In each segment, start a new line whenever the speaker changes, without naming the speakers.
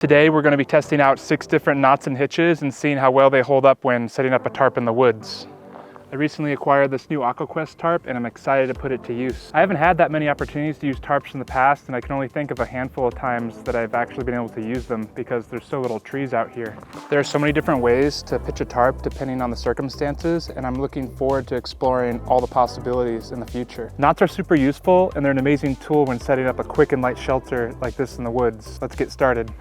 Today we're going to be testing out 6 different knots and hitches and seeing how well they hold up when setting up a tarp in the woods. I recently acquired this new AquaQuest tarp and I'm excited to put it to use. I haven't had that many opportunities to use tarps in the past, and I can only think of a handful of times that I've actually been able to use them because there's so little trees out here. There are so many different ways to pitch a tarp depending on the circumstances, and I'm looking forward to exploring all the possibilities in the future. Knots are super useful and they're an amazing tool when setting up a quick and light shelter like this in the woods. Let's get started.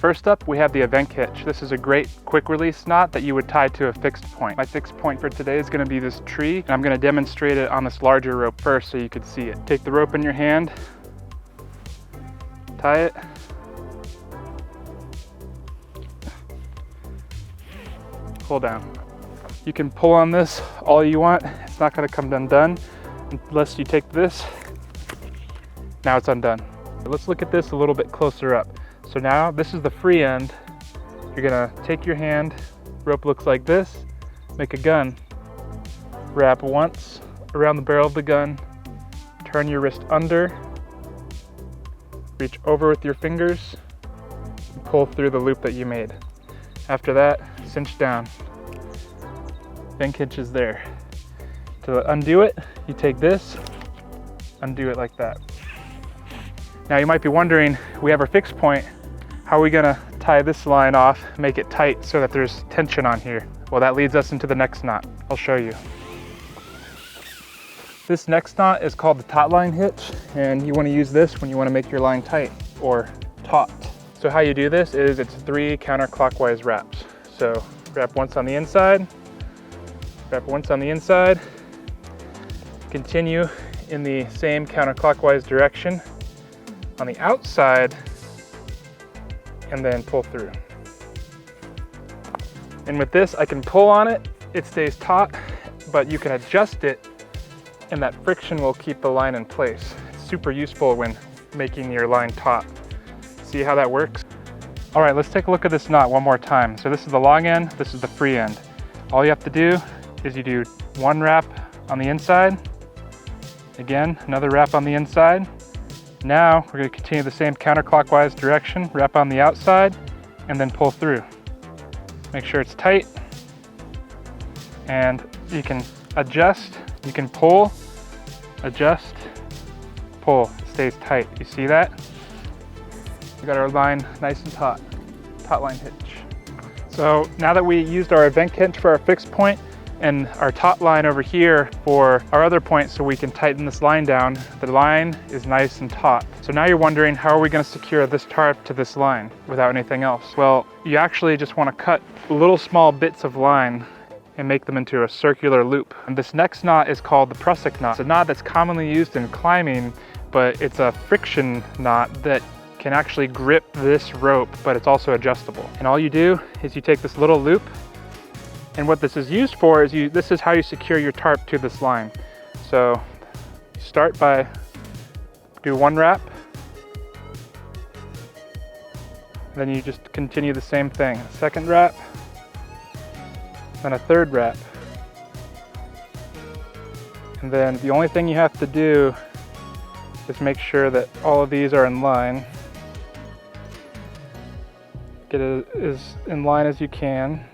First up, we have the Evenk Hitch. This is a great quick release knot that you would tie to a fixed point. My fixed point for today is going to be this tree, and I'm going to demonstrate it on this larger rope first so you can see it. Take the rope in your hand, tie it, pull down. You can pull on this all you want. It's not going to come undone unless you take this. Now it's undone. Let's look at this a little bit closer up. So now this is the free end. You're gonna take your hand, rope looks like this, make a gun, wrap once around the barrel of the gun, turn your wrist under, reach over with your fingers, and pull through the loop that you made. After that, cinch down. Evenk Hitch is there. To undo it, you take this, undo it like that. Now you might be wondering, we have our fixed point, how are we gonna tie this line off, make it tight so that there's tension on here? Well, that leads us into the next knot. I'll show you. This next knot is called the Taut Line Hitch, and you wanna use this when you wanna make your line tight or taut. So how you do this is it's 3 counterclockwise wraps. So wrap once on the inside, wrap once on the inside, continue in the same counterclockwise direction on the outside, and then pull through. And with this, I can pull on it, it stays taut, but you can adjust it and that friction will keep the line in place. It's super useful when making your line taut. See how that works? All right, let's take a look at this knot one more time. So this is the long end, this is the free end. All you have to do is you do 1 wrap on the inside, again, another wrap on the inside. Now we're going to continue the same counterclockwise direction, wrap on the outside, and then pull through. Make sure it's tight, and you can adjust, you can pull, adjust, pull. It stays tight. You see that? We got our line nice and taut. Taut Line Hitch. So now that we used our Evenk Hitch for our fixed point, and our taut line over here for our other point so we can tighten this line down, the line is nice and taut. So now you're wondering, how are we going to secure this tarp to this line without anything else? Well, you actually just want to cut little small bits of line and make them into a circular loop. And this next knot is called the Prusik Knot. It's a knot that's commonly used in climbing, but it's a friction knot that can actually grip this rope, but it's also adjustable. And all you do is you take this little loop, and what this is used for is this is how you secure your tarp to this line. So you start by do 1 wrap, then you just continue the same thing. 2nd wrap, then a 3rd wrap. And then the only thing you have to do is make sure that all of these are in line. Get it as in line as you can.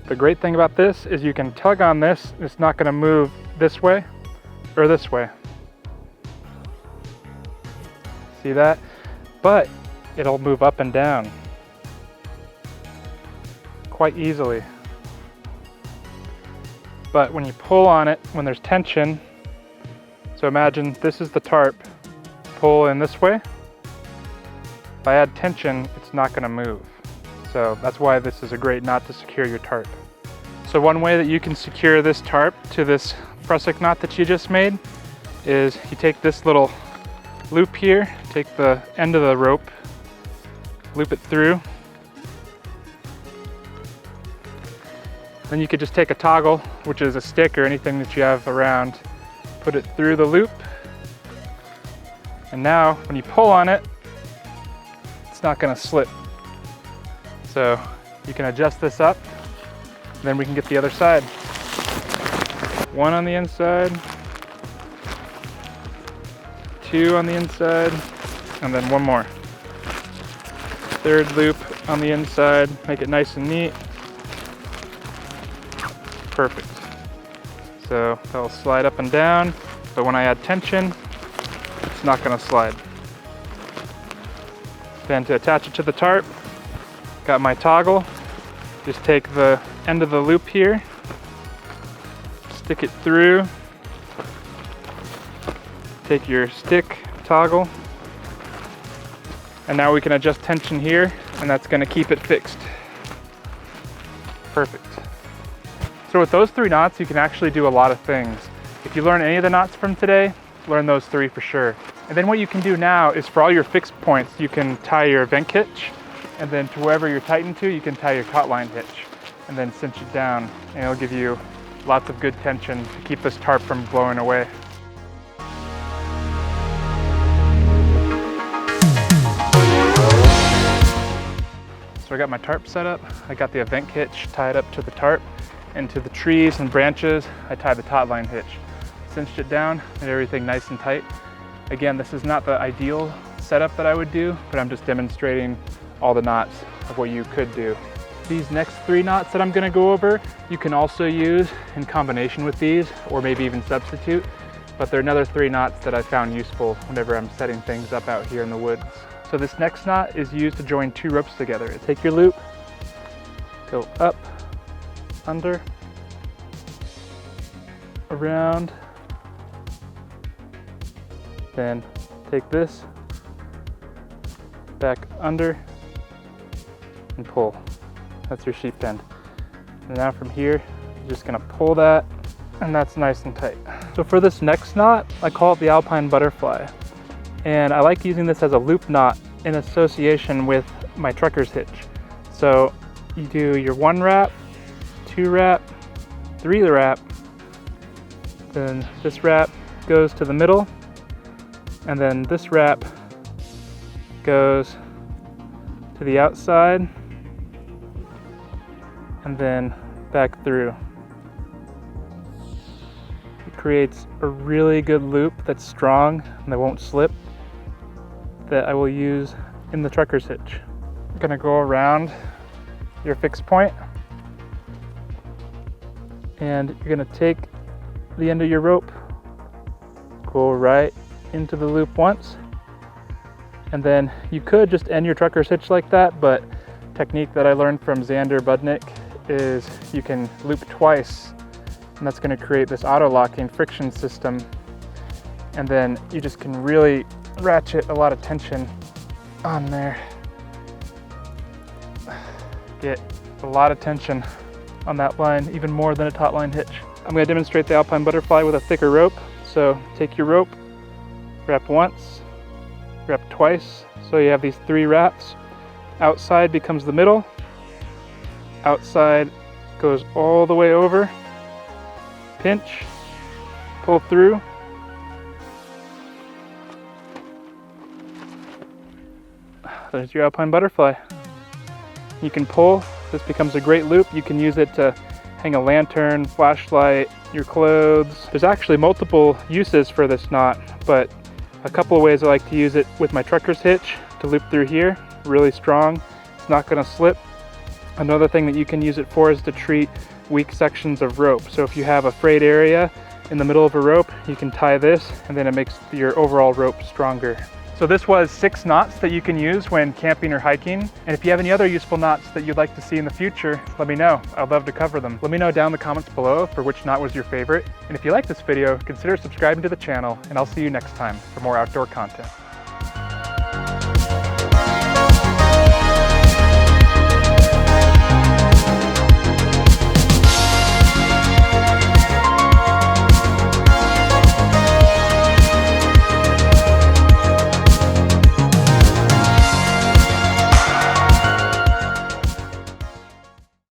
The great thing about this is you can tug on this, it's not going to move this way or this way. See that? But it'll move up and down quite easily. But when you pull on it, when there's tension, so imagine this is the tarp, pull in this way. If I add tension, it's not going to move. So that's why this is a great knot to secure your tarp. So one way that you can secure this tarp to this Prusik knot that you just made is you take this little loop here, take the end of the rope, loop it through. Then you could just take a toggle, which is a stick or anything that you have around, put it through the loop. And now when you pull on it, it's not going to slip. So you can adjust this up, then we can get the other side. 1 on the inside, 2 on the inside, and then 1 more. third loop on the inside, make it nice and neat. Perfect. So that'll slide up and down, but when I add tension, it's not gonna slide. Then to attach it to the tarp, got my toggle. Just take the end of the loop here, stick it through, take your stick toggle, and now we can adjust tension here, and that's gonna keep it fixed. Perfect. So with those 3 knots, you can actually do a lot of things. If you learn any of the knots from today, learn those 3 for sure. And then what you can do now is for all your fixed points, you can tie your Evenk hitch, and then to wherever you're tightened to, you can tie your Taut Line hitch, and then cinch it down, and it'll give you lots of good tension to keep this tarp from blowing away. So I got my tarp set up. I got the Evenk hitch tied up to the tarp, and to the trees and branches, I tied the Taut Line hitch. Cinched it down, made everything nice and tight. Again, this is not the ideal setup that I would do, but I'm just demonstrating all the knots of what you could do. These next 3 knots that I'm gonna go over, you can also use in combination with these, or maybe even substitute, but they're another 3 knots that I found useful whenever I'm setting things up out here in the woods. So this next knot is used to join 2 ropes together. Take your loop, go up, under, around, then take this, back under, and pull. That's your sheep end. And now from here, you're just gonna pull that, and that's nice and tight. So for this next knot, I call it the Alpine Butterfly. And I like using this as a loop knot in association with my Truckers Hitch. So you do your 1 wrap, 2 wrap, 3 wrap, then this wrap goes to the middle, and then this wrap goes to the outside, and then back through. It creates a really good loop that's strong and that won't slip, that I will use in the Truckers Hitch. I'm gonna go around your fixed point, and you're gonna take the end of your rope, go right into the loop once, and then you could just end your Truckers Hitch like that, but technique that I learned from Xander Budnick is you can loop twice, and that's going to create this auto-locking friction system, and then you just can really ratchet a lot of tension on there. Get a lot of tension on that line, even more than a Taut Line hitch. I'm going to demonstrate the Alpine Butterfly with a thicker rope. So take your rope, wrap once, wrap twice, so you have these 3 wraps. Outside becomes the middle, outside goes all the way over, pinch, pull through, there's your Alpine Butterfly. You can pull, this becomes a great loop. You can use it to hang a lantern, flashlight, your clothes. There's actually multiple uses for this knot, but a couple of ways I like to use it with my Truckers Hitch to loop through here, really strong, it's not gonna slip. Another thing that you can use it for is to treat weak sections of rope. So if you have a frayed area in the middle of a rope, you can tie this, and then it makes your overall rope stronger. So this was 6 knots that you can use when camping or hiking. And if you have any other useful knots that you'd like to see in the future, let me know. I'd love to cover them. Let me know down in the comments below for which knot was your favorite. And if you like this video, consider subscribing to the channel, and I'll see you next time for more outdoor content.